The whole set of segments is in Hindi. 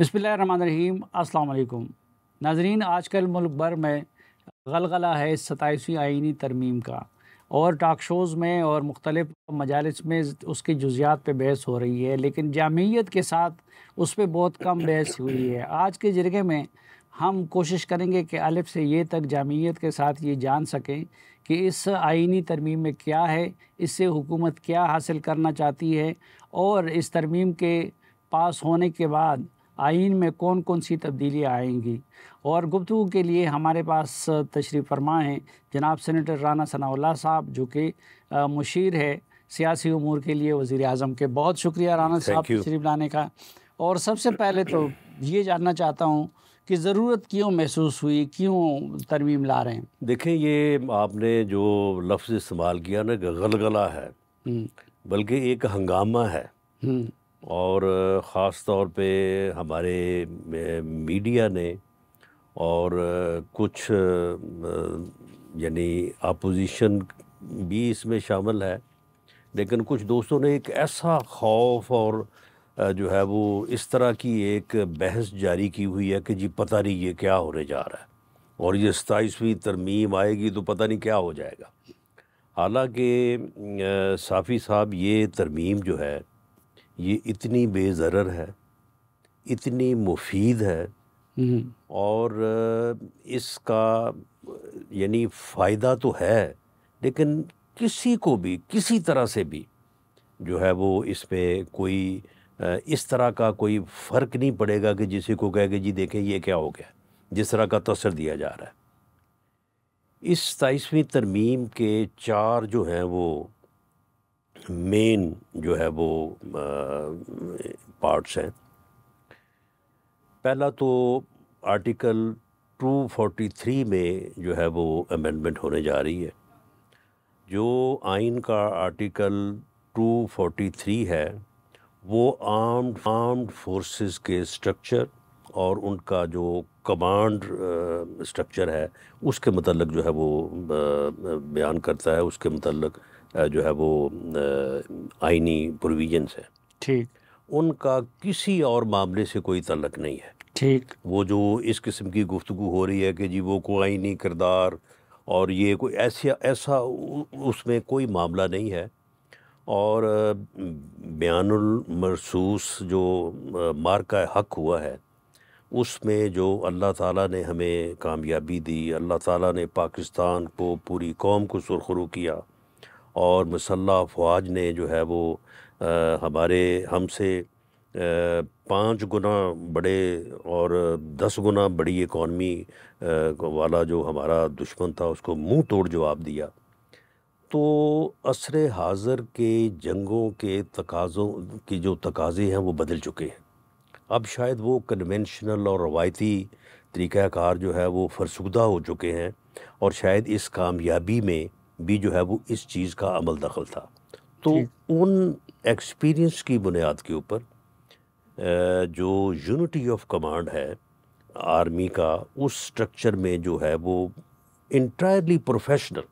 बिस्मिल्लाहिर्रहमानिर्रहीम। अस्सलाम वालेकुम नाज़रीन, आजकल मुल्क भर में गलगला है 27वीं आईनी तरमीम का, और टॉक शोज़ में और मुख्तलिफ़ मजालिस में उसकी जुज़ियात पे बहस हो रही है, लेकिन जामियत के साथ उस पे बहुत कम बहस हुई है। आज के जरिए में हम कोशिश करेंगे कि अलिफ से ये तक जामियत के साथ ये जान सकें कि इस आईनी तरमीम में क्या है, इससे हुकूमत क्या हासिल करना चाहती है, और इस तरमीम के पास होने के बाद आइन में कौन कौन सी तब्दीलियाँ आएंगी। और गुफ्तगू के लिए हमारे पास तशरीफ़ फरमा हैं जनाब सेनेटर राना सनाउल्लाह साहब, जो कि मुशीर है सियासी उमूर के लिए वज़ीर आज़म के। बहुत शुक्रिया राना साहब थैंक यू। तशरीफ़ लाने का। और सबसे पहले तो ये जानना चाहता हूँ कि ज़रूरत क्यों महसूस हुई, क्यों तरमीम ला रहे हैं? देखें, ये आपने जो लफ्ज़ इस्तेमाल किया ना कि गलगला है, हुँ, बल्कि एक हंगामा है। हुँ, और ख़ास तौर पे हमारे मीडिया ने और कुछ यानी अपोजिशन भी इसमें शामिल है, लेकिन कुछ दोस्तों ने एक ऐसा खौफ और जो है वो इस तरह की एक बहस जारी की हुई है कि जी पता नहीं ये क्या होने जा रहा है, और ये 27वीं तरमीम आएगी तो पता नहीं क्या हो जाएगा। हालांकि साफ़ी साहब, ये तरमीम जो है ये इतनी बेज़रर है, इतनी मुफीद है, हुँ, और इसका यानी फ़ायदा तो है, लेकिन किसी को भी किसी तरह से भी जो है वो इसमें कोई इस तरह का कोई फ़र्क नहीं पड़ेगा कि जिसे को कहे कि जी देखें ये क्या हो गया, जिस तरह का तसर दिया जा रहा है। इस 27वीं तरमीम के 4 जो हैं वो मेन जो है वो पार्ट्स हैं। पहला तो आर्टिकल 243 में जो है वो अमेंडमेंट होने जा रही है। जो आइन का आर्टिकल 243 है वो आर्म्ड फोर्सेस के स्ट्रक्चर और उनका जो कमांड स्ट्रक्चर है उसके मतलब जो है वो बयान करता है। उसके मतलब जो है वो आइनी प्रोविजंस है, ठीक, उनका किसी और मामले से कोई तल्लक नहीं है। ठीक, वो जो इस किस्म की गुफ्तगू हो रही है कि जी वो कोई आइनी किरदार और ये कोई ऐसा ऐसा उसमें कोई मामला नहीं है। और बयानुल मरसूस जो मार्का हक हुआ है उसमें जो अल्लाह ताला ने हमें कामयाबी दी, अल्लाह ताला ने पाकिस्तान को पूरी कौम को सुरखरू किया, और मुसल्लह अफवाज ने जो है वो हमारे हमसे 5 गुना बड़े और 10 गुना बड़ी इकॉनमी वाला जो हमारा दुश्मन था उसको मुंह तोड़ जवाब दिया। तो असरे हाज़र के जंगों के तकाज़ों की जो तकाज़े हैं वो बदल चुके हैं। अब शायद वो कन्वेंशनल और रवायती तरीक़ाकार जो है वो फ़रसुदा हो चुके हैं, और शायद इस कामयाबी में भी जो है वो इस चीज़ का अमल दखल था। तो ठीक। उन एक्सपीरियंस की बुनियाद के ऊपर जो यूनिटी ऑफ कमांड है आर्मी का, उस स्ट्रक्चर में जो है वो इंटायरली प्रोफेशनल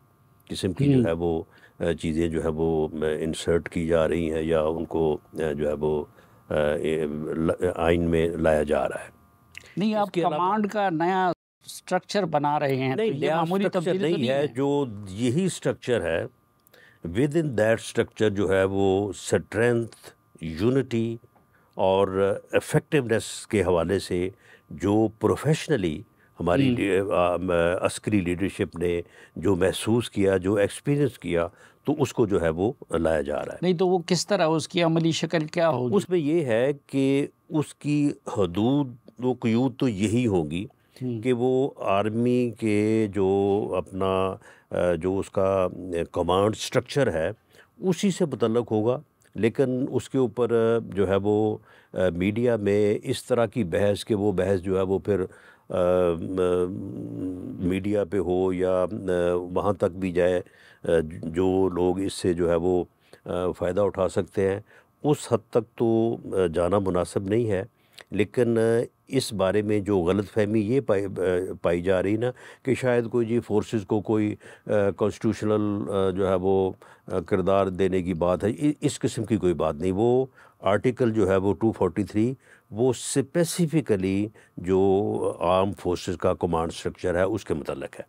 किस्म की जो हुँ। है वो चीज़ें जो है वो इंसर्ट की जा रही हैं, या उनको जो है वो आइन में लाया जा रहा है। नहीं, आप इसके अलावा कमांड का नया स्ट्रक्चर बना रहे हैं, तो नहीं, ये नया मामूली स्ट्रक्चर तब्दीली तो नहीं नहीं है, है? जो यही स्ट्रक्चर है, विद इन दैट स्ट्रक्चर जो है वो स्ट्रेंथ, यूनिटी और इफ़ेक्टिवनेस के हवाले से जो प्रोफेशनली हमारी हुँ। अस्करी लीडरशिप ने जो महसूस किया, जो एक्सपीरियंस किया, तो उसको जो है वो लाया जा रहा है। नहीं तो वो किस तरह, उसकी अमली शक्ल क्या होगी? उसमें ये है कि उसकी हदूद व क़यूद तो यही होगी हुँ, कि वो आर्मी के जो अपना जो उसका कमांड स्ट्रक्चर है उसी से मुतल्लक होगा। लेकिन उसके ऊपर जो है वो मीडिया में इस तरह की बहस कि वो बहस जो है वो फिर मीडिया पे हो या वहाँ तक भी जाए, जो लोग इससे जो है वो फ़ायदा उठा सकते हैं, उस हद तक तो जाना मुनासिब नहीं है। लेकिन इस बारे में जो गलतफ़हमी ये पाई जा रही ना कि शायद कोई जी फ़ोर्सेस को कोई कॉन्स्टिट्यूशनल जो है वो किरदार देने की बात है, इस किस्म की कोई बात नहीं। वो आर्टिकल जो है वो 243 वो स्पेसिफिकली जो आर्म फोर्सेस का कमांड स्ट्रक्चर है उसके मतलब है।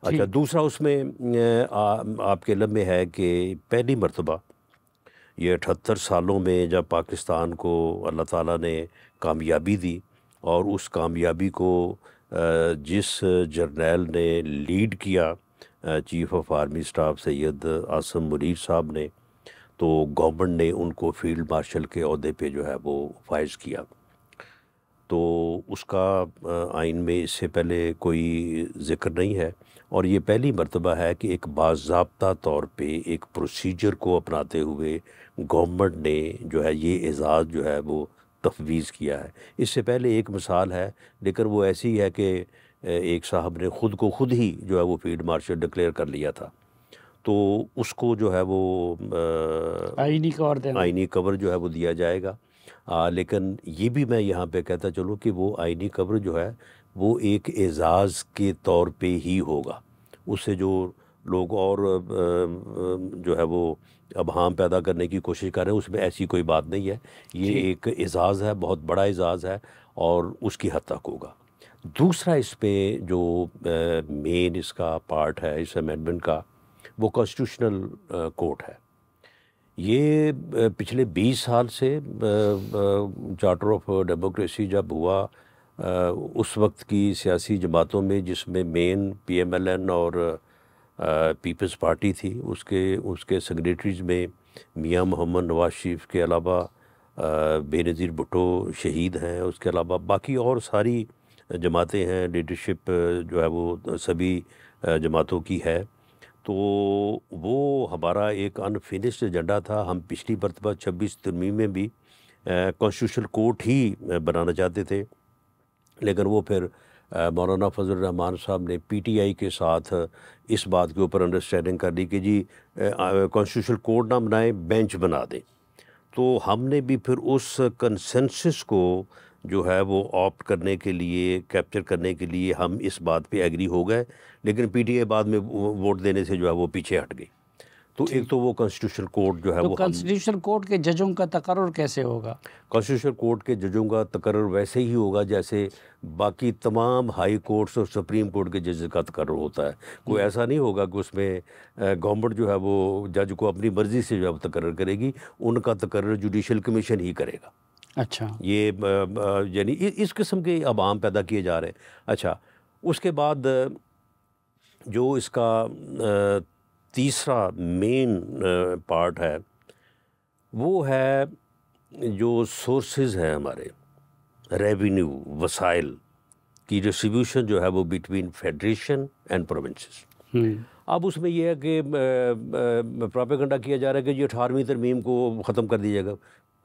अच्छा, ठीक। दूसरा उसमें आपके इल्म में है कि पहली मर्तबा ये 78 सालों में जब पाकिस्तान को अल्लाह ताला ने कामयाबी दी, और उस कामयाबी को जिस जर्नैल ने लीड किया, chief of army staff Syed Asim Munir साहब ने, तो गवर्नमेंट ने उनको फील्ड मार्शल के ओहदे पे जो है वो फाइज किया। तो उसका आइन में इससे पहले कोई ज़िक्र नहीं है, और ये पहली मर्तबा है कि एक बाज़ाब्ता तौर पे एक प्रोसीजर को अपनाते हुए गवर्नमेंट ने जो है ये एज़ाज़ जो है वो तफवीज़ किया है। इससे पहले एक मिसाल है, लेकिन वो ऐसी है कि एक साहब ने ख़ुद को ख़ुद ही जो है वो फील्ड मार्शल डिक्लेयर कर लिया था, तो उसको जो है वो आइनी कवर जो है वो दिया जाएगा। लेकिन ये भी मैं यहाँ पे कहता चलूँ कि वो आइनी कवर जो है वो एक एज़ाज़ के तौर पे ही होगा। उससे जो लोग और जो है वो अबहाम पैदा करने की कोशिश कर रहे हैं, उसमें ऐसी कोई बात नहीं है। ये एक एज़ाज़ है, बहुत बड़ा एज़ाज़ है, और उसकी हद तक होगा। दूसरा इस पे जो मेन इसका पार्ट है इस अमेंडमेंट का, वो कॉन्स्टिट्यूशनल कोर्ट है। ये पिछले 20 साल से चार्टर ऑफ डेमोक्रेसी जब हुआ, उस वक्त की सियासी जमातों में, जिसमें मेन PMLN और पीपल्स पार्टी थी, उसके सेक्रेटरीज में मियां मोहम्मद नवाज शरीफ के अलावा बेनज़ीर भुट्टो शहीद हैं, उसके अलावा बाकी और सारी जमातें हैं, लीडरशिप जो है वो सभी जमातों की है। तो वो हमारा एक अनफिनिश्ड एजेंडा था। हम पिछली मरतबा 26 तरमीम में भी कॉन्स्टिट्यूशनल कोर्ट ही बनाना चाहते थे, लेकिन वो फिर मौलाना फजल रहमान साहब ने PTI के साथ इस बात के ऊपर अंडरस्टैंडिंग कर ली कि जी कॉन्स्टिट्यूशनल कोर्ट ना बनाएं, बेंच बना दें। तो हमने भी फिर उस कंसेंसस को जो है वो ऑप्ट करने के लिए, कैप्चर करने के लिए हम इस बात पे एग्री हो गए, लेकिन PTI बाद में वोट देने से जो है वो पीछे हट गई। तो एक तो वो कॉन्स्टिट्यूशन कोर्ट जो है तो वो कॉन्स्टिट्यूशन कोर्ट के जजों का तकर्रुर कैसे होगा? कॉन्स्टिट्यूशन कोर्ट के जजों का तकर्रुर वैसे ही होगा जैसे बाकी तमाम हाई कोर्ट्स और सुप्रीम कोर्ट के जज का तकर्रुर होता है। कोई ऐसा नहीं होगा कि उसमें गवर्नमेंट जो है वो जज को अपनी मर्ज़ी से जो है तकर्रुर करेगी, उनका तकर्रुर जुडिशल कमीशन ही करेगा। अच्छा, ये यानी इस किस्म के अब आम पैदा किए जा रहे हैं। अच्छा, उसके बाद जो इसका तीसरा मेन पार्ट है, वो है जो सोर्सेज हैं हमारे रेवेन्यू वसाइल की डिस्ट्रीब्यूशन जो है वो बिटवीन फेडरेशन एंड प्रोविंसेस। अब उसमें यह है कि प्रोपेगेंडा किया जा रहा है कि ये 18वीं तरमीम को ख़त्म कर दिया जाएगा।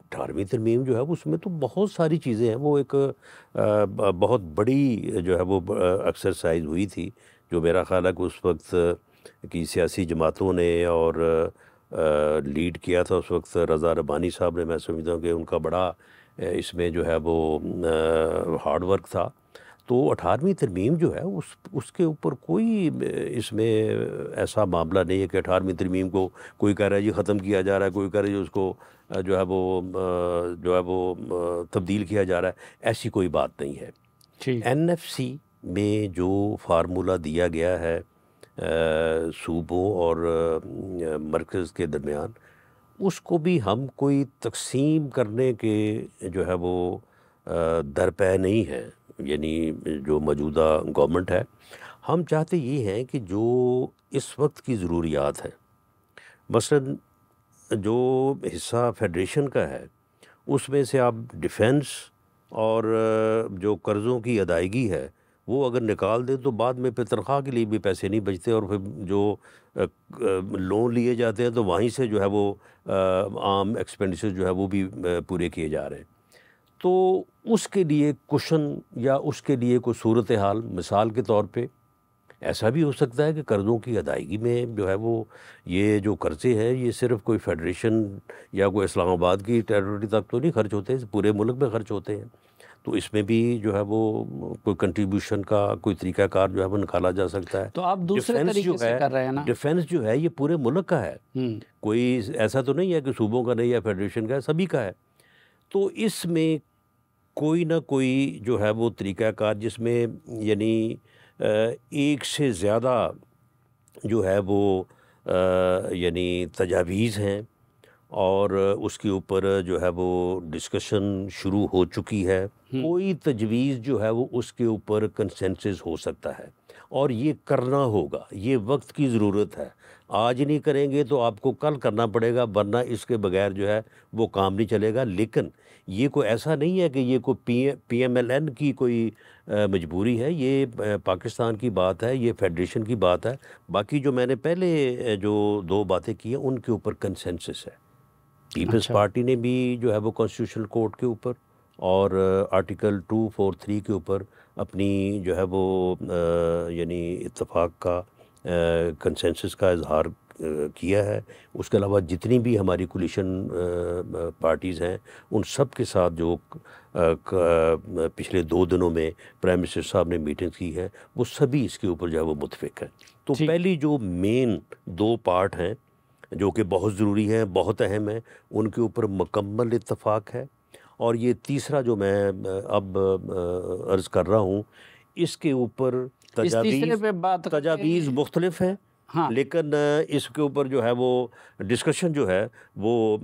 18वीं तरमीम जो है उसमें तो बहुत सारी चीज़ें हैं, वो एक बहुत बड़ी जो है वो एक्सरसाइज हुई थी, जो मेरा ख़्याल है कि उस वक्त की सियासी जमातों ने और लीड किया था उस वक्त रज़ा रब्बानी साहब ने। मैं समझता हूँ कि उनका बड़ा इसमें जो है वो हार्ड वर्क था। तो 18वीं तरमीम जो है उसके ऊपर कोई इसमें ऐसा मामला नहीं है कि 18वीं तरमीम को कोई कह रहा है जी ख़त्म किया जा रहा है, कोई कह रहा है जी उसको जो है वो तब्दील किया जा रहा है। ऐसी कोई बात नहीं है। NFC में जो फार्मूला दिया गया है सूबों और मरकज़ के दरमियान, उसको भी हम कोई तकसीम करने के जो है वो दरपे नहीं है। यानी जो मौजूदा गवर्नमेंट है, हम चाहते ये हैं कि जो इस वक्त की ज़रूरियात है, मसलन जो हिस्सा फेडरेशन का है उसमें से आप डिफेंस और जो कर्ज़ों की अदायगी है वो अगर निकाल दें तो बाद में फिर तनख्वाह के लिए भी पैसे नहीं बचते, और फिर जो लोन लिए जाते हैं तो वहीं से जो है वो आम एक्सपेंडिचर जो है वो भी पूरे किए जा रहे हैं। तो उसके लिए कुशन या उसके लिए कोई सूरत हाल, मिसाल के तौर पे ऐसा भी हो सकता है कि कर्ज़ों की अदायगी में जो है वो ये जो कर्ज़े हैं ये सिर्फ़ कोई फेडरेशन या कोई इस्लामाबाद की टेरिटरी तक तो नहीं खर्च होते, पूरे मुल्क में खर्च होते हैं। तो इसमें भी जो है वो कोई कंट्रीब्यूशन का कोई तरीक़ाकार जो है वो निकाला जा सकता है। तो आप दूसरे तरीके से कर रहे हैं ना? डिफेंस जो है ये पूरे मुल्क का है, कोई ऐसा तो नहीं है कि सूबों का नहीं है, फेडरेशन का है, सभी का है। तो इसमें कोई ना कोई जो है वो तरीक़ाकार जिसमें यानी एक से ज़्यादा जो है वो यानी तजावीज़ हैं और उसके ऊपर जो है वो डिस्कशन शुरू हो चुकी है। कोई तजवीज़ जो है वो उसके ऊपर कंसेंसस हो सकता है और ये करना होगा, ये वक्त की ज़रूरत है। आज नहीं करेंगे तो आपको कल करना पड़ेगा, वरना इसके बगैर जो है वो काम नहीं चलेगा। लेकिन ये कोई ऐसा नहीं है कि ये कोई पीएमएलएन की कोई मजबूरी है, ये पाकिस्तान की बात है, ये फेडरेशन की बात है। बाकी जो मैंने पहले जो 2 बातें की हैं उनके ऊपर कंसेंसस है। पीपल्स अच्छा। पार्टी ने भी जो है वो कॉन्स्टिट्यूशनल कोर्ट के ऊपर और आर्टिकल 243 के ऊपर अपनी जो है वो यानी इत्तेफाक का कंसेंसस का इजहार किया है। उसके अलावा जितनी भी हमारी कोलिशन पार्टीज़ हैं उन सब के साथ जो पिछले 2 दिनों में प्राइम मिनिस्टर साहब ने मीटिंग्स की है वो सभी इसके ऊपर जो है वो मुत्फिक हैं। तो ठीक। पहली जो मेन 2 पार्ट हैं जो कि बहुत ज़रूरी हैं, बहुत अहम हैं, उनके ऊपर मुकम्मल इत्तेफाक है। और ये तीसरा जो मैं अब अर्ज़ कर रहा हूँ, इसके ऊपर इस तीसरे पे बात तजावीज़ मुख्तलिफ हैं, हाँ। लेकिन इसके ऊपर जो है वो डिस्कशन जो है वो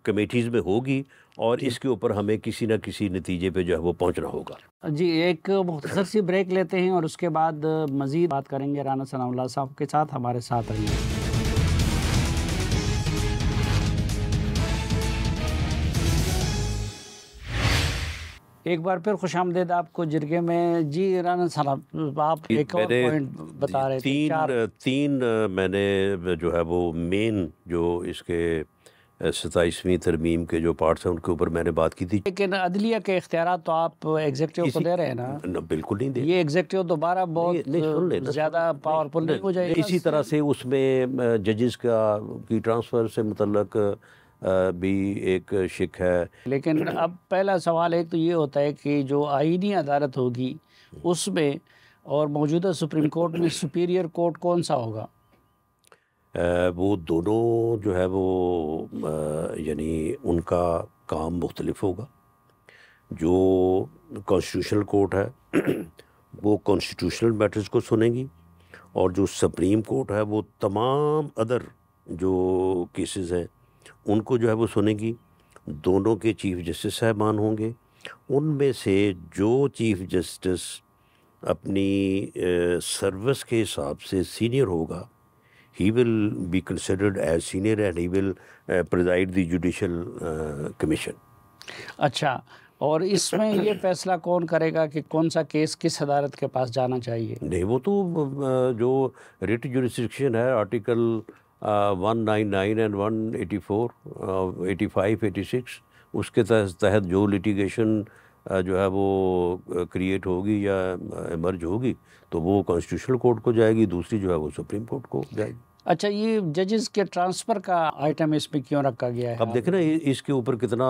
कमेटीज़ में होगी और ठीक। इसके ऊपर हमें किसी न किसी नतीजे पे जो है वो पहुँचना होगा। जी, एक मुख्तसर सी ब्रेक लेते हैं और उसके बाद मज़ीद बात करेंगे राना सनाउल्लाह साहब के साथ। हमारे साथ रहिए। एक बार फिर खुशामदीद आपको जिरगे में। जी राना साहब, आप एक और मैंने पॉइंट बता रहे थे। 3 मैंने जो है वो मेन जो इसके 27वीं तरमीम के जो पार्ट्स हैं उनके ऊपर मैंने बात की थी। लेकिन अदलिया के इख्तियारात तो आप एग्जीक्यूटिव को दे रहे हैं ना? बिल्कुल नहीं दे। ये एग्जीक्टिव दोबारा बहुत सुन ले ज़्यादा पावरफुल नहीं हो जाएगा? इसी तरह से उसमें जजेस की ट्रांसफ़र से मुतल्लक भी एक शिक है। लेकिन अब पहला सवाल एक तो ये होता है कि जो आईनी अदालत होगी उसमें और मौजूदा सुप्रीम कोर्ट में सुपीरियर कोर्ट कौन सा होगा? वो दोनों जो है वो यानी उनका काम मुख्तलिफ होगा। जो कॉन्स्टिट्यूशनल कोर्ट है वो कॉन्स्टिट्यूशनल मैटर्स को सुनेगी और जो सुप्रीम कोर्ट है वो तमाम अदर जो केसेस हैं उनको जो है वो सुनेगी। दोनों के चीफ जस्टिस साहबान होंगे, उनमें से जो चीफ जस्टिस अपनी सर्विस के हिसाब से सीनियर होगा, he will be considered as senior and he will preside the judicial commission. अच्छा, और इसमें ये फैसला कौन करेगा कि कौन सा केस किस अदालत के पास जाना चाहिए? नहीं, वो तो जो रिट जुरिस्डिक्शन है आर्टिकल 199 एंड 184 85 86 उसके तहत जो लिटिगेशन जो है वो क्रिएट होगी या इमर्ज होगी तो वो कॉन्स्टिट्यूशनल कोर्ट को जाएगी, दूसरी जो है वो सुप्रीम कोर्ट को जाएगी। अच्छा, ये जजेस के ट्रांसफ़र का आइटम इसमें क्यों रखा गया है? अब देखें ना इसके ऊपर कितना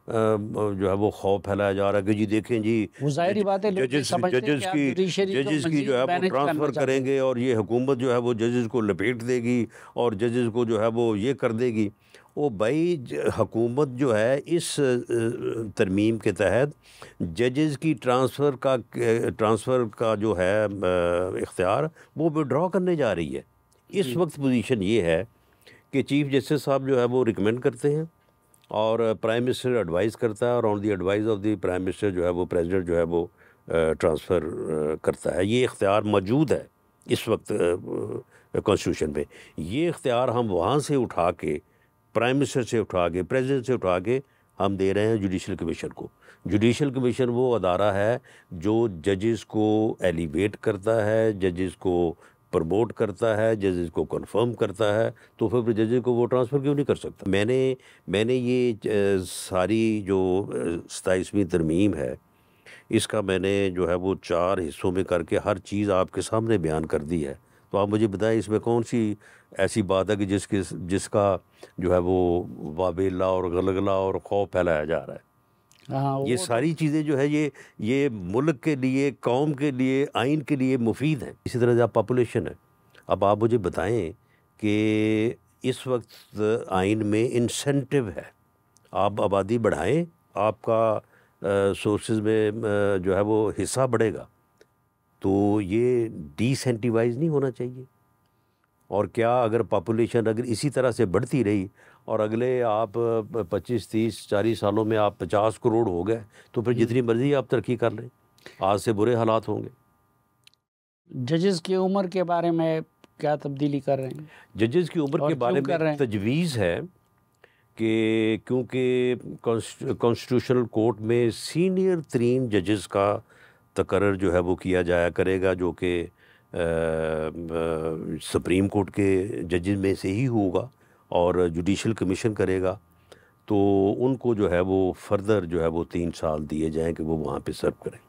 जो है वो खौफ फैलाया जा रहा है कि जी देखें जी वो ज़ाहिर बात है, लोग जजेस समझते हैं कि आप जजेस की जो है वो ट्रांसफ़र करेंगे और ये हुकूमत जो है वो जजेस को लपेट देगी और जजेस को जो है वो ये कर देगी। ओ भाई, हुकूमत जो है इस तरमीम के तहत जजेस की ट्रांसफ़र का जो है इख्तियार वो विड्रॉ करने जा रही है। इस वक्त पोजीशन ये है कि चीफ जस्टिस साहब जो है वो रिकमेंड करते हैं और प्राइम मिनिस्टर एडवाइस करता है और on the advice of the prime minister जो है वो प्रेसिडेंट जो है वो ट्रांसफ़र करता है। ये इख्तियार मौजूद है इस वक्त कॉन्स्टिट्यूशन में। ये इख्तियार हम वहाँ से उठा के, प्राइम मिनिस्टर से उठा के, प्रेसिडेंट से उठा के हम दे रहे हैं जुडिशल कमीशन को। जुडिशल कमीशन वो अदारा है जो जजेस को एलिवेट करता है, जजेस को प्रमोट करता है, जजेस को कंफर्म करता है। तो फिर जजेस को वो ट्रांसफ़र क्यों नहीं कर सकता? मैंने ये सारी जो 27वीं तरमीम है इसका मैंने जो है वो 4 हिस्सों में करके हर चीज़ आपके सामने बयान कर दी है। तो आप मुझे बताएं इसमें कौन सी ऐसी बात है कि जिसका जो है वो वाबेला और गलगला और खौफ फैलाया जा रहा है। हाँ, ये सारी चीज़ें जो है ये मुल्क के लिए, कौम के लिए, आइन के लिए मुफीद हैं। इसी तरह से आप पॉपुलेशन है। अब आप मुझे बताएं कि इस वक्त आइन में इंसेंटिव है, आप आबादी बढ़ाएं आपका सोर्सेज में जो है वो हिस्सा बढ़ेगा, तो ये डिसेंटिवाइज नहीं होना चाहिए। और क्या अगर पॉपुलेशन अगर इसी तरह से बढ़ती रही और अगले आप 25 30 40 सालों में आप 50 करोड़ हो गए, तो फिर जितनी मर्जी आप तरक्की कर लें, आज से बुरे हालात होंगे। जजेस की उम्र के बारे में क्या तब्दीली कर रहे हैं जजेस की उम्र और के बारे क्यों कर रहे में हैं? तजवीज़ है कि क्योंकि कॉन्स्टिट्यूशनल कोर्ट में सीनियर तरीन जजेस का तकर्रर जो है वो किया जाया करेगा, जो कि सुप्रीम कोर्ट के जजेस में से ही होगा और जुडिशल कमीशन करेगा। तो उनको जो है वो फर्दर जो है वो 3 साल दिए जाएँ कि वो वहाँ पे सर्व करें।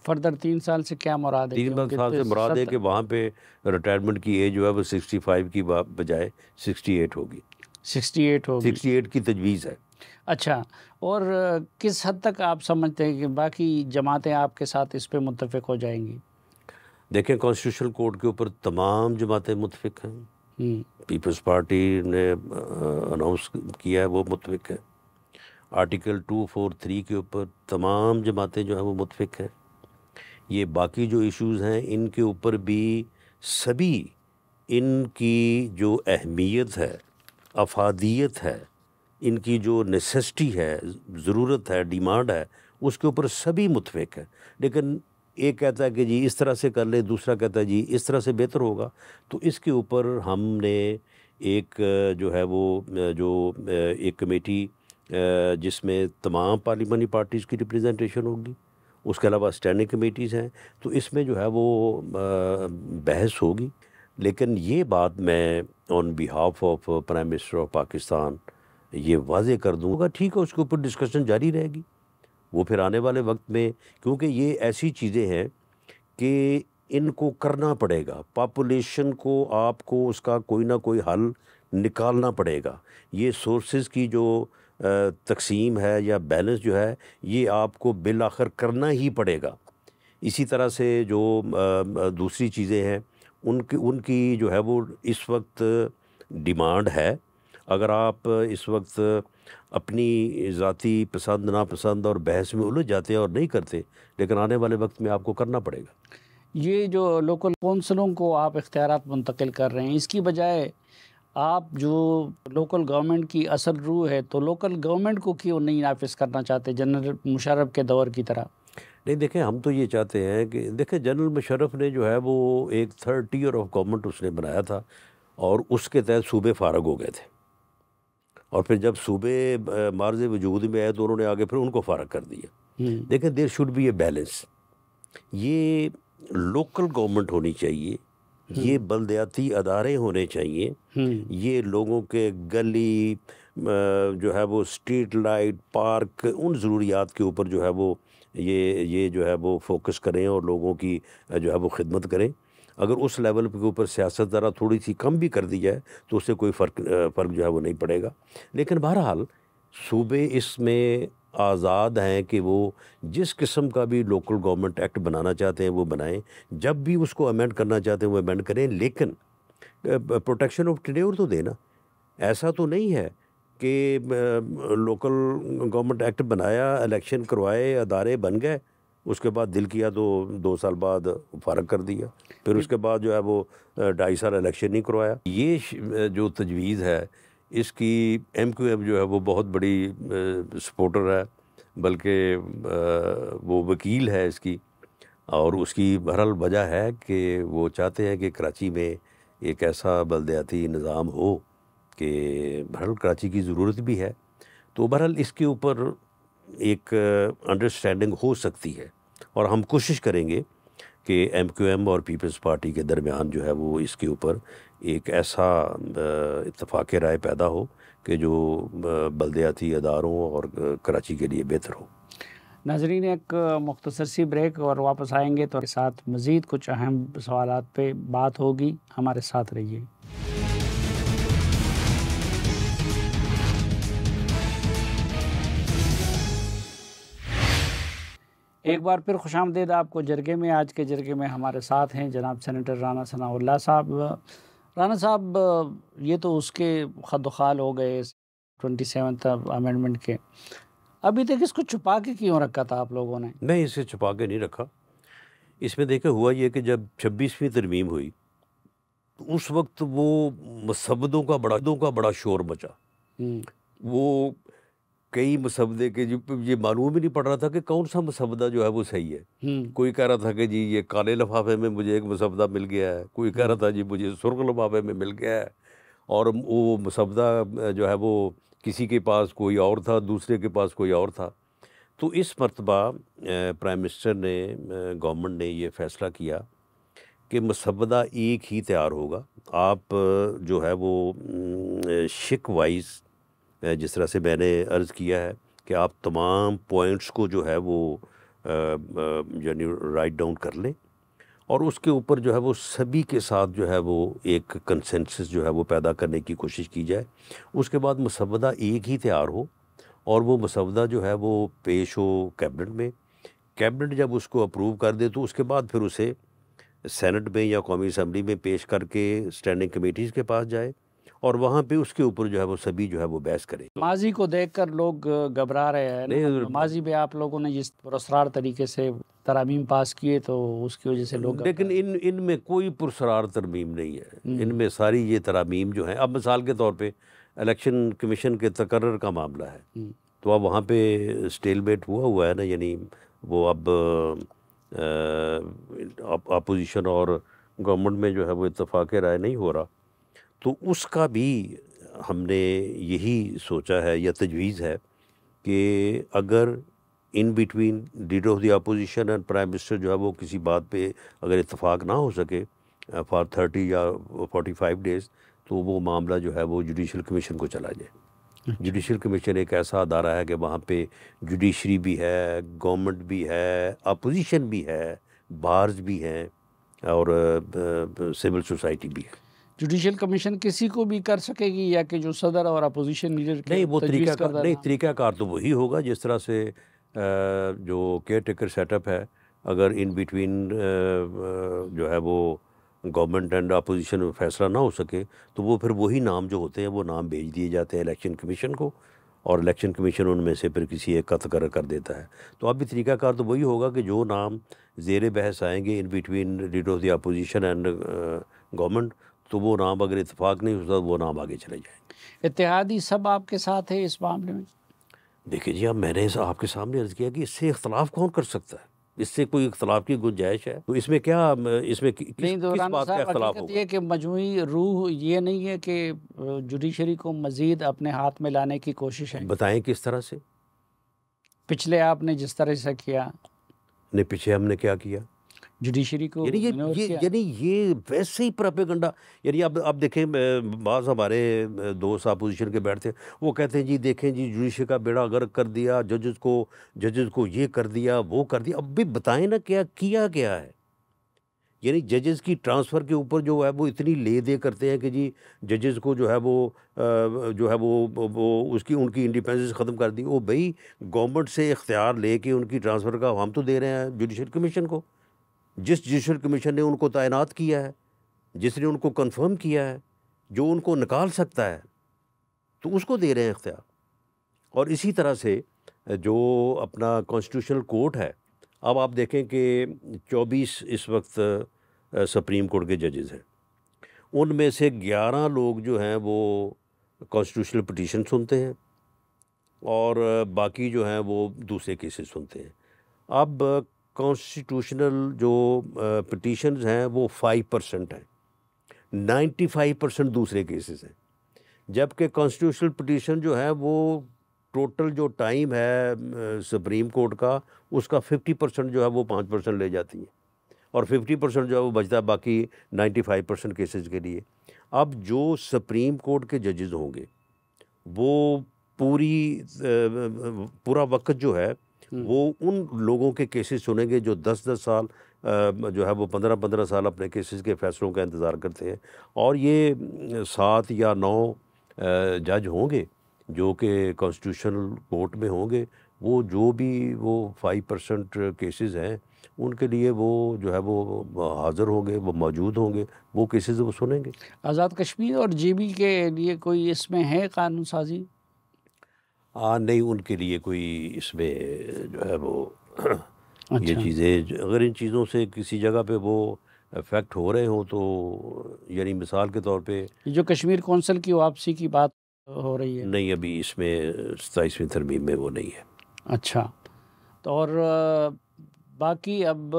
फर्दर 3 साल से क्या मुराद है? 3 साल से मुराद है कि वहाँ पे रिटायरमेंट की एज जो है वो 65 की बजाय 68 होगी। 68 होगी। 68 की तजवीज़ है। अच्छा, और किस हद तक आप समझते हैं कि बाकी जमातें आपके साथ इस पे मुत्तफिक हो जाएंगी? देखें, कॉन्स्टिट्यूशनल कोर्ट के ऊपर तमाम जमातें मुत्तफिक हैं। पीपल्स पार्टी ने अनाउंस किया है वो मुत्तफिक है। आर्टिकल 243 के ऊपर तमाम जमातें जो हैं वो मुत्तफिक हैं। ये बाकी जो इश्यूज़ हैं इनके ऊपर भी सभी, इनकी जो अहमियत है, अफादियत है, इनकी जो नेसेसिटी है, ज़रूरत है, डिमांड है, उसके ऊपर सभी मुत्तफिक है। लेकिन एक कहता है कि जी इस तरह से कर ले, दूसरा कहता है जी इस तरह से बेहतर होगा। तो इसके ऊपर हमने एक जो है वो एक कमेटी जिसमें तमाम पार्लिमानी पार्टीज़ की रिप्रेजेंटेशन होगी, उसके अलावा स्टैंडिंग कमेटीज़ हैं, तो इसमें जो है वो बहस होगी। लेकिन ये बात मैं on behalf of prime minister of Pakistan ये वाज़े कर दूँगा, ठीक है, उसके ऊपर डिस्कशन जारी रहेगी। वो फिर आने वाले वक्त में, क्योंकि ये ऐसी चीज़ें हैं कि इनको करना पड़ेगा, पॉपुलेशन को आपको उसका कोई ना कोई हल निकालना पड़ेगा। ये सोर्सेज़ की जो तकसीम है या बैलेंस जो है, ये आपको बिल आखिर करना ही पड़ेगा। इसी तरह से जो दूसरी चीज़ें हैं उनकी उनकी जो है वो इस वक्त डिमांड है। अगर आप इस वक्त अपनी ज़ाती पसंद नापसंद और बहस में उलझ जाते हैं और नहीं करते, लेकिन आने वाले वक्त में आपको करना पड़ेगा। ये जो लोकल कौंसलों को आप इख्तियारात मुंतकिल कर रहे हैं, इसकी बजाय आप जो लोकल गवर्नमेंट की असल रूह है, तो लोकल गवर्नमेंट को क्यों नहीं नाफिज करना चाहते जनरल मुशर्रफ के दौर की तरह? नहीं, देखें, हम तो ये चाहते हैं कि देखें, जनरल मुशर्रफ ने जो है वो एक थर्ड टीयर ऑफ गवर्नमेंट उसने बनाया था और उसके तहत सूबे फारग हो गए थे। और फिर जब सूबे मार्ज़ वजूद में आए तो उन्होंने आगे फिर उनको फारग कर दिया। देखें, there should be a balance. ये लोकल गवर्नमेंट होनी चाहिए, ये बलदियाती अदारे होने चाहिए, ये लोगों के गली जो है वो स्ट्रीट लाइट, पार्क, उन ज़रूरियात के ऊपर जो है वो ये जो है वो फोकस करें और लोगों की जो है वो खिदमत करें। अगर उस लेवल के ऊपर सियासत ज़रा थोड़ी सी कम भी कर दी जाए तो उससे कोई फ़र्क जो है वो नहीं पड़ेगा। लेकिन बहरहाल सूबे इसमें आज़ाद हैं कि वो जिस किस्म का भी लोकल गवर्नमेंट एक्ट बनाना चाहते हैं वो बनाएं, जब भी उसको अमेंड करना चाहते हैं वो अमेंड करें, लेकिन प्रोटेक्शन ऑफ टेन्योर तो देना। ऐसा तो नहीं है कि लोकल गवर्नमेंट एक्ट बनाया, इलेक्शन करवाए, अदारे बन गए, उसके बाद दिल किया तो 2 साल बाद फ़ारग कर दिया, फिर उसके बाद जो है वो 2.5 साल इलेक्शन नहीं करवाया। ये जो तजवीज़ है इसकी MQM जो है वो बहुत बड़ी सपोर्टर है, बल्कि वो वकील है इसकी। और उसकी बहरहाल वजह है कि वो चाहते हैं कि कराची में एक ऐसा बलदियाती निज़ाम हो कि बहरहाल कराची की ज़रूरत भी है। तो बहरहाल इसके ऊपर एक अंडरस्टैंडिंग हो सकती है और हम कोशिश करेंगे कि MQM और पीपल्स पार्टी के दरमियान जो है वो इसके ऊपर एक ऐसा इत्तेफाक राय पैदा हो कि जो बलदियाती अदारों और कराची के लिए बेहतर हो। नाज़रीन, एक मुख्तसर सी ब्रेक और वापस आएंगे तो के साथ मज़ीद कुछ अहम सवालात पे बात होगी। हमारे साथ रहिए। एक बार फिर खुशामदीद आपको जरगे में। आज के जरगे में हमारे साथ हैं जनाब सेनेटर राना सनाउल्लाह साहब। राना साहब, ये तो उसके खदोखाल हो गए 27th अमेंडमेंट के, अभी तक इसको छुपा के क्यों रखा था आप लोगों ने? नहीं, इसे छुपा के नहीं रखा। इसमें देखिए हुआ ये कि जब 26वीं तरमीम हुई तो उस वक्त वो मसब्बतों का बड़ा शोर मचा। हम्म, वो कई मसब्बे के जो ये मालूम ही नहीं पड़ रहा था कि कौन सा मसब्बा जो है वो सही है। हम्म, कोई कह रहा था कि जी ये काले लिफाफे में मुझे एक मसब्बा मिल गया है, कोई कह रहा था जी मुझे सुर्ख लिफाफे में मिल गया है, और वो मसब्बा जो है वो किसी के पास कोई और था, दूसरे के पास कोई और था। तो इस मर्तबा प्राइम मिनिस्टर ने, गवर्नमेंट ने ये फ़ैसला किया कि मसवदा एक ही तैयार होगा। आप जो है वो शिक वाइज, जिस तरह से मैंने अर्ज़ किया है कि आप तमाम पॉइंट्स को जो है वो यानी राइट डाउन कर लें, और उसके ऊपर जो है वो सभी के साथ जो है वो एक कंसेंसस जो है वो पैदा करने की कोशिश की जाए। उसके बाद मसवदा एक ही तैयार हो, और वो मसवदा जो है वो पेश हो कैबिनेट में। कैबिनेट जब उसको अप्रूव कर दे तो उसके बाद फिर उसे सेनेट में या कौमी असम्बली में पेश करके स्टैंडिंग कमेटीज़ के पास जाए, और वहाँ पे उसके ऊपर जो है वो सभी जो है वो बहस करें। तो माजी को देखकर लोग घबरा रहे हैं ना। नहीं, माजी में आप लोगों ने जिस पुरस्कार तरीके से तरामीम पास किए तो उसकी वजह से लोग लेकिन घबरा इनमें कोई पुरस्कार तरमीम नहीं है। हम्म, इनमें सारी ये तरामीम जो हैं, अब मिसाल के तौर पे इलेक्शन कमीशन के तकर्रर का मामला है, हम्म, तो अब वहाँ पे स्टेलमेट हुआ है ना, यानी वो अब अपोजिशन और गवर्नमेंट में जो है वो इत्तफाक राय नहीं हो रहा। तो उसका भी हमने यही सोचा है या तजवीज़ है कि अगर in between leader of the opposition and prime minister जो है वो किसी बात पे अगर इत्तेफाक ना हो सके फॉर 30 या 45 डेज़, तो वो मामला जो है वो जुडिशल कमीशन को चला जाए। जुडिशल कमीशन एक ऐसा अदारा है कि वहाँ पे जुडिशरी भी है, गवर्नमेंट भी है, अपोजिशन भी है, बार्स भी हैं, और सिविल सोसाइटी भी है। जुडिशल कमीशन किसी को भी कर सकेगी या कि जो सदर और अपोजिशन लीडर के नहीं, वो तजवीज़ करदा नाम? तरीक़ाकार तो वही होगा जिस तरह से जो केयर टेकर सेटअप है, अगर इन बिटवीन जो है वो गवर्नमेंट एंड अपोजिशन में फ़ैसला ना हो सके, तो वो फिर वही नाम जो होते हैं वो नाम भेज दिए जाते हैं इलेक्शन कमीशन को, और इलेक्शन कमीशन उनमें से फिर किसी एक का तकर्रर कर देता है। तो अब भी तरीक़ाकार तो वही होगा कि जो नाम ज़ेर बहस आएंगे in between leader of the opposition and government, तो वो नाम अगर इत्तेफाक नहीं होता, वो नाम आगे चले जाएंगे। इत्तेहादी सब आपके साथ है इस मामले में? देखिए जी, अब मैंने आपके सामने अर्ज़ किया कि इससे इख्तलाफ कौन कर सकता है? इससे कोई इख्तलाफ की गुंजाइश है? तो इसमें क्या इसमें नहीं तो किस राना बात का साहब, इख्तलाफ हकीकत होगा? ये कि मजमूई रूह ये नहीं है कि जुडिशरी को मज़ीद अपने हाथ में लाने की कोशिश है। बताएं किस तरह से? पिछले आपने जिस तरह से किया, ने पीछे हमने क्या किया? जुडिशरी को यानी इग्नोर किया। ये वैसे ही प्रोपेगेंडा। यानी अब देखें, बाज़ हमारे दोस्त अपोजिशन के बैठते हैं, वो कहते हैं जी देखें जी जुडिशरी का बेड़ा गर्क कर दिया, जजेस को ये कर दिया, वो कर दिया। अब भी बताएं ना क्या किया क्या है? यानी जजेस की ट्रांसफ़र के ऊपर जो है वो इतनी ले-दे करते हैं कि जी जजेस को जो है वो जो है वो उसकी उनकी इंडिपेंडेंस ख़त्म कर दी। ओ भई, गवर्नमेंट से इख्तियार लेके उनकी ट्रांसफ़र का हम तो दे रहे हैं जुडिशल कमीशन को। जिस जुडिशल कमीशन ने उनको तैनात किया है, जिसने उनको कन्फ़र्म किया है, जो उनको निकाल सकता है, तो उसको दे रहे हैं इख्तियार। और इसी तरह से जो अपना कॉन्स्टिट्यूशनल कोर्ट है, अब आप देखें कि 24 इस वक्त सुप्रीम कोर्ट के जजेस हैं। उनमें से 11 लोग जो हैं वो कॉन्स्टिट्यूशनल पिटीशन सुनते हैं, और बाकी जो हैं वो दूसरे केसेस सुनते हैं। अब कॉन्स्टिट्यूशनल जो पिटीशंस हैं वो 5% हैं, 95% दूसरे केसेस हैं। जबकि कॉन्स्टिट्यूशनल पिटीशन जो है वो टोटल जो टाइम है सुप्रीम कोर्ट का, उसका 50% जो है वो 5% ले जाती है, और 50% जो है वो बचता है बाकी 95% केसेस के लिए। अब जो सुप्रीम कोर्ट के जजेस होंगे वो पूरा वक्त जो है वो उन लोगों के केसेस सुनेंगे जो 10-10 साल जो है वो 15-15 साल अपने केसेस के फैसलों का इंतज़ार करते हैं। और ये 7 या 9 जज होंगे जो कि कॉन्स्टिट्यूशनल कोर्ट में होंगे। वो जो भी वो 5% केसेस हैं उनके लिए वो जो है वो हाज़िर होंगे, वो मौजूद होंगे, वो केसेस वो सुनेंगे। आज़ाद कश्मीर और जेबी के लिए कोई इसमें है कानून साजी? नहीं, उनके लिए कोई इसमें जो है वो ये अच्छा, चीज़ें अगर इन चीज़ों से किसी जगह पे वो अफेक्ट हो रहे हों तो यानी मिसाल के तौर पे ये जो कश्मीर कौंसिल की वापसी की बात हो रही है। नहीं, अभी इसमें 27वीं तरमीम में वो नहीं है। अच्छा, तो और बाकी अब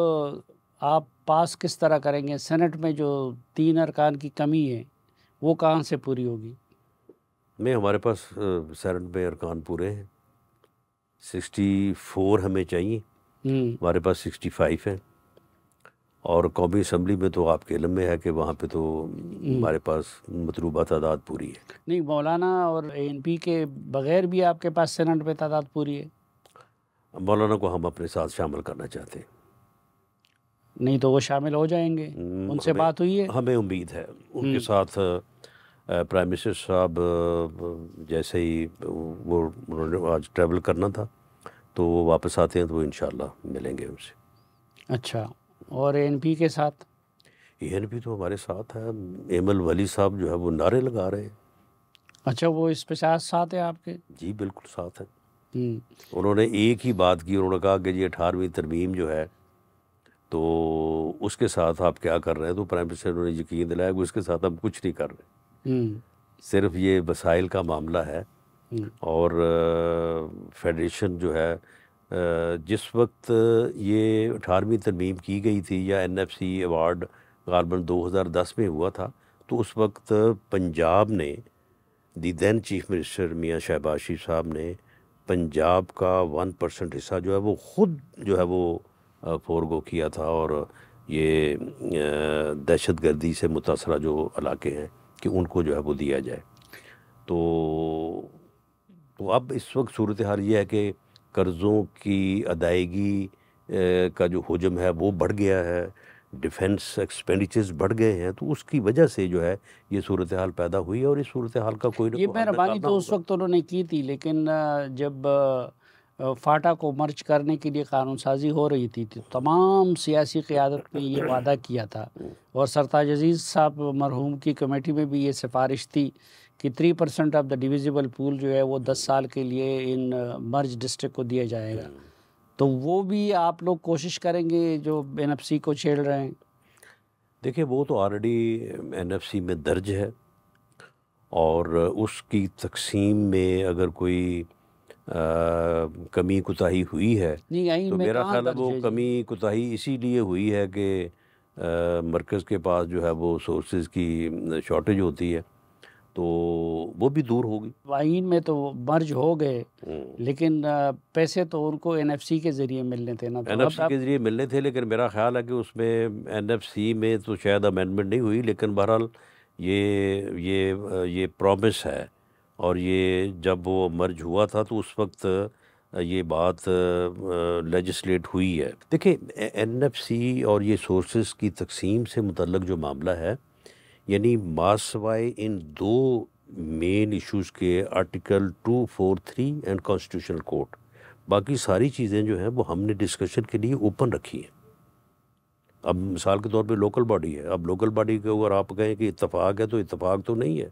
आप पास किस तरह करेंगे? सेनेट में जो 3 अरकान की कमी है, वो कहाँ से पूरी होगी? नहीं, हमारे पास सेनेट में अरकान पूरे हैं, 64 हमें चाहिए, हुँ, हमारे पास 65 हैं। और कौमी असम्बली में तो आपके इल्म में है कि वहाँ पे तो हुँ। हमारे पास मतलूबा तादाद पूरी है। नहीं, मौलाना और एएनपी के बगैर भी आपके पास सेनेट में तादाद पूरी है? मौलाना को हम अपने साथ शामिल करना चाहते हैं। नहीं तो वो शामिल हो जाएँगे, उनसे हमें बात हुई है? हमें उम्मीद है उनके हुँ, साथ प्राइम मिनिस्टर साहब जैसे ही वो उन्होंने आज ट्रैवल करना था तो वो वापस आते हैं तो इंशाल्लाह मिलेंगे उनसे। अच्छा, और एएनपी के साथ? एएनपी तो हमारे साथ है, एमल वली साहब जो है वो नारे लगा रहे हैं। अच्छा, वो इस पे साथ है आपके? जी बिल्कुल साथ है। हुँ, उन्होंने एक ही बात की, उन्होंने कहा कि ये 18वीं तरमीम जो है तो उसके साथ आप क्या कर रहे हैं, तो प्राइम मिनिस्टर ने यकीन दिलाया कि उसके साथ हम कुछ नहीं कर रहे, हुँ, सिर्फ ये वसाइल का मामला है। हुँ, और फेडरेशन जो है जिस वक्त ये 18वीं तरमीम की गई थी या एनएफसी अवार्ड गालबन 2010 में हुआ था, तो उस वक्त पंजाब ने दी देन चीफ मिनिस्टर मियां शहबाज शरीफ साहब ने पंजाब का 1% हिस्सा जो है वो खुद जो है वो फोरगो किया था। और ये दहशत गर्दी से मुतासरा जो इलाके हैं कि उनको जो है वो दिया जाए। तो अब इस वक्त सूरत हाल ये है कि कर्ज़ों की अदायगी का जो हुजम है वो बढ़ गया है, डिफेंस एक्सपेंडिचर्स बढ़ गए हैं, तो उसकी वजह से जो है ये सूरत हाल पैदा हुई है और इस सूरत हाल का कोई ना ये कोई हल मेहरबानी निकालना तो उस होगा। वक्त उन्होंने की थी, लेकिन जब फाटा को मर्ज करने के लिए कानून साज़ी हो रही थी तो तमाम सियासी क़यादत ने ये वादा किया था, और सरताज अज़ीज़ साहब मरहूम की कमेटी में भी ये सिफारिश थी कि 3% ऑफ द डिविजिबल पूल जो है वो 10 साल के लिए इन मर्ज डिस्ट्रिक्ट को दिया जाएगा। तो वो भी आप लोग कोशिश करेंगे जो एनएफसी को छेड़ रहे हैं? देखिए वो तो ऑलरेडी एनएफसी में दर्ज है और उसकी तकसीम में अगर कोई कमी कोताही हुई है नहीं, आइन तो में मेरा कहाँ ख़्याल है दर्ज वो है जी? कमी कोताही इसीलिए हुई है कि मरकज़ के पास जो है वो सोर्सेज़ की शॉर्टेज होती है, तो वो भी दूर होगी। आइन में तो मर्ज हो गए, हम्म। लेकिन पैसे तो उनको एनएफसी के ज़रिए मिलने थे ना, तो एनएफसी अब के ज़रिए मिलने थे, लेकिन मेरा ख़्याल है कि उसमें एनएफसी में तो शायद अमेंडमेंट नहीं हुई, लेकिन बहरहाल ये प्रॉमिस है। और ये जब वो मर्ज हुआ था तो उस वक्त ये बात लेजिस्लेट हुई है। देखिए एनएफसी और ये सोर्सेज की तकसीम से मुतल्लक जो मामला है, यानी मासवाए इन दो मेन इश्यूज़ के आर्टिकल 243 एंड कॉन्स्टिट्यूशनल कोर्ट, बाकी सारी चीज़ें जो हैं वो हमने डिस्कशन के लिए ओपन रखी हैं। अब मिसाल के तौर पे लोकल बॉडी है, अब लोकल बॉडी के अगर आप कहें कि इत्तेफाक है तो इत्तेफाक तो नहीं है,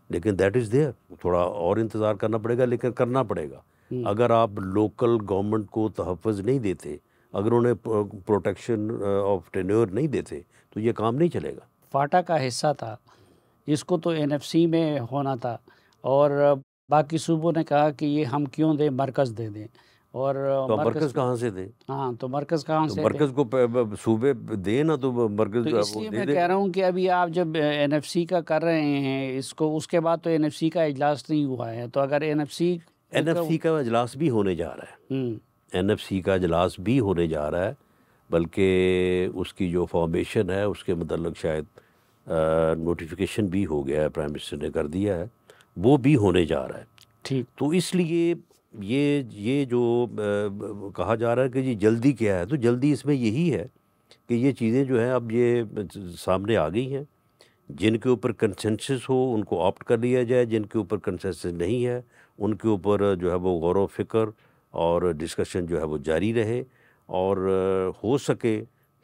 लेकिन दैट इज़ देयर, थोड़ा और इंतज़ार करना पड़ेगा, लेकिन करना पड़ेगा। हुँ, अगर आप लोकल गवर्नमेंट को तहफ़्फ़ुज़ नहीं देते, अगर उन्हें प्रोटेक्शन ऑफ टेन्योर नहीं देते, तो ये काम नहीं चलेगा। फाटा का हिस्सा था, इसको तो एनएफसी में होना था, और बाकी सूबों ने कहा कि ये हम क्यों दें, मरकज़ दे दें, और तो अब मरकज़, मरकज़ कहाँ से दें? हाँ, तो मरकज़ कहाँ तो से दें? मरकज़ को सूबे दें ना, तो मरकज़ तो जो है वो इसलिए दे मैं कह देगा। रहा हूँ कि अभी आप जब एनएफसी का कर रहे हैं इसको, उसके बाद तो एनएफसी का इजलास नहीं हुआ है, तो अगर एनएफसी का, एनएफसी का इजलास भी होने जा रहा है। हुँ, एनएफसी का इजलास भी होने जा रहा है, बल्कि उसकी जो फॉर्मेशन है उसके मतलब शायद नोटिफिकेशन भी हो गया है, प्राइम मिनिस्टर ने कर दिया है, वो भी होने जा रहा है। ठीक। तो इसलिए ये जो कहा जा रहा है कि जी जल्दी क्या है, तो जल्दी इसमें यही है कि ये चीज़ें जो हैं अब ये सामने आ गई हैं, जिनके ऊपर कंसेंसस हो उनको ऑप्ट कर लिया जाए, जिनके ऊपर कंसेंसस नहीं है उनके ऊपर जो है वो गौर व फिक्र और डिस्कशन जो है वो जारी रहे। और हो सके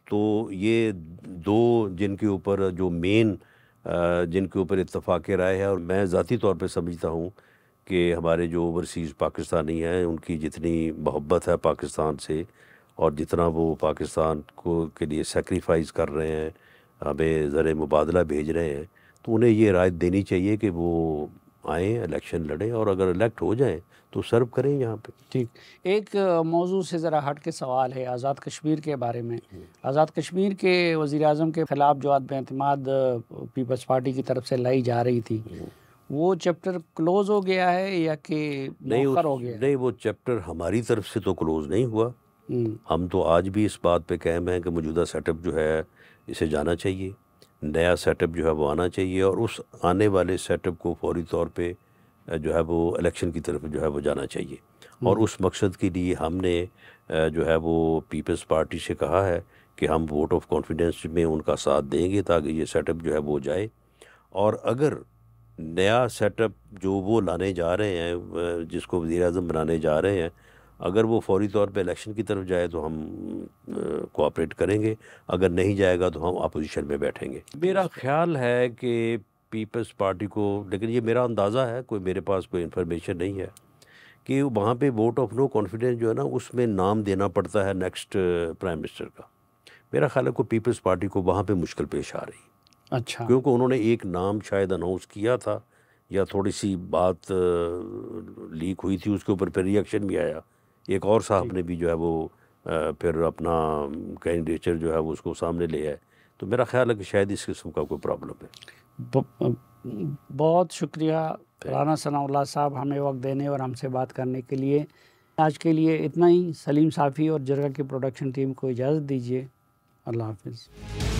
तो ये दो जिनके ऊपर जो मेन जिनके ऊपर इत्तफाक़ राय है, और मैं ज़ाती तौर पे समझता हूँ कि हमारे जो ओवरसीज़ पाकिस्तानी हैं उनकी जितनी मोहब्बत है पाकिस्तान से और जितना वो पाकिस्तान को के लिए सेक्रीफाइस कर रहे हैं, हमें ज़र मुबादला भेज रहे हैं, तो उन्हें ये राय देनी चाहिए कि वो आएँ, इलेक्शन लड़ें और अगर इलेक्ट हो जाएँ तो सर्व करें यहाँ पे। ठीक। एक मौजू से ज़रा हट के सवाल है आज़ाद कश्मीर के बारे में। आज़ाद कश्मीर के वज़ीर-ए-आज़म के ख़िलाफ़ जो अदम-ए-एतमाद पीपल्स पार्टी की तरफ से लाई जा रही थी, वो चैप्टर क्लोज़ हो गया है या कि मौखर हो गया है? नहीं, वो चैप्टर हमारी तरफ से तो क्लोज़ नहीं हुआ। हम तो आज भी इस बात पे कायम हैं कि मौजूदा सेटअप जो है इसे जाना चाहिए, नया सेटअप जो है वो आना चाहिए और उस आने वाले सेटअप को फौरी तौर पे जो है वो इलेक्शन की तरफ जो है वो जाना चाहिए। और उस मकसद के लिए हमने जो है वो पीपल्स पार्टी से कहा है कि हम वोट ऑफ कॉन्फिडेंस में उनका साथ देंगे ताकि ये सेटअप जो है वो जाए। और अगर नया सेटअप जो वो लाने जा रहे हैं, जिसको वज़ीर-ए-आज़म बनाने जा रहे हैं, अगर वो फौरी तौर पे इलेक्शन की तरफ जाए तो हम कोऑपरेट करेंगे, अगर नहीं जाएगा तो हम अपोजिशन में बैठेंगे। मेरा ख़्याल है कि पीपल्स पार्टी को, लेकिन ये मेरा अंदाज़ा है, कोई मेरे पास कोई इन्फॉर्मेशन नहीं है, कि वहाँ पे वोट ऑफ नो कॉन्फिडेंस जो है ना उसमें नाम देना पड़ता है नेक्स्ट प्राइम मिनिस्टर का। मेरा ख़्याल है कि पीपल्स पार्टी को वहाँ पे मुश्किल पेश आ रही, अच्छा। क्योंकि उन्होंने एक नाम शायद अनाउंस किया था या थोड़ी सी बात लीक हुई थी, उसके ऊपर फिर रिएक्शन भी आया। एक और साहब ने भी जो है वो फिर अपना कैंडिडेचर जो है वो उसको सामने ले आए। तो मेरा ख़्याल है कि शायद इस किस्म का कोई प्रॉब्लम है। बहुत शुक्रिया राना सनाउल्लाह साहब हमें वक्त देने और हमसे बात करने के लिए। आज के लिए इतना ही। सलीम साफ़ी और जरगा की प्रोडक्शन टीम को इजाज़त दीजिए। अल्लाह हाफ़िज़।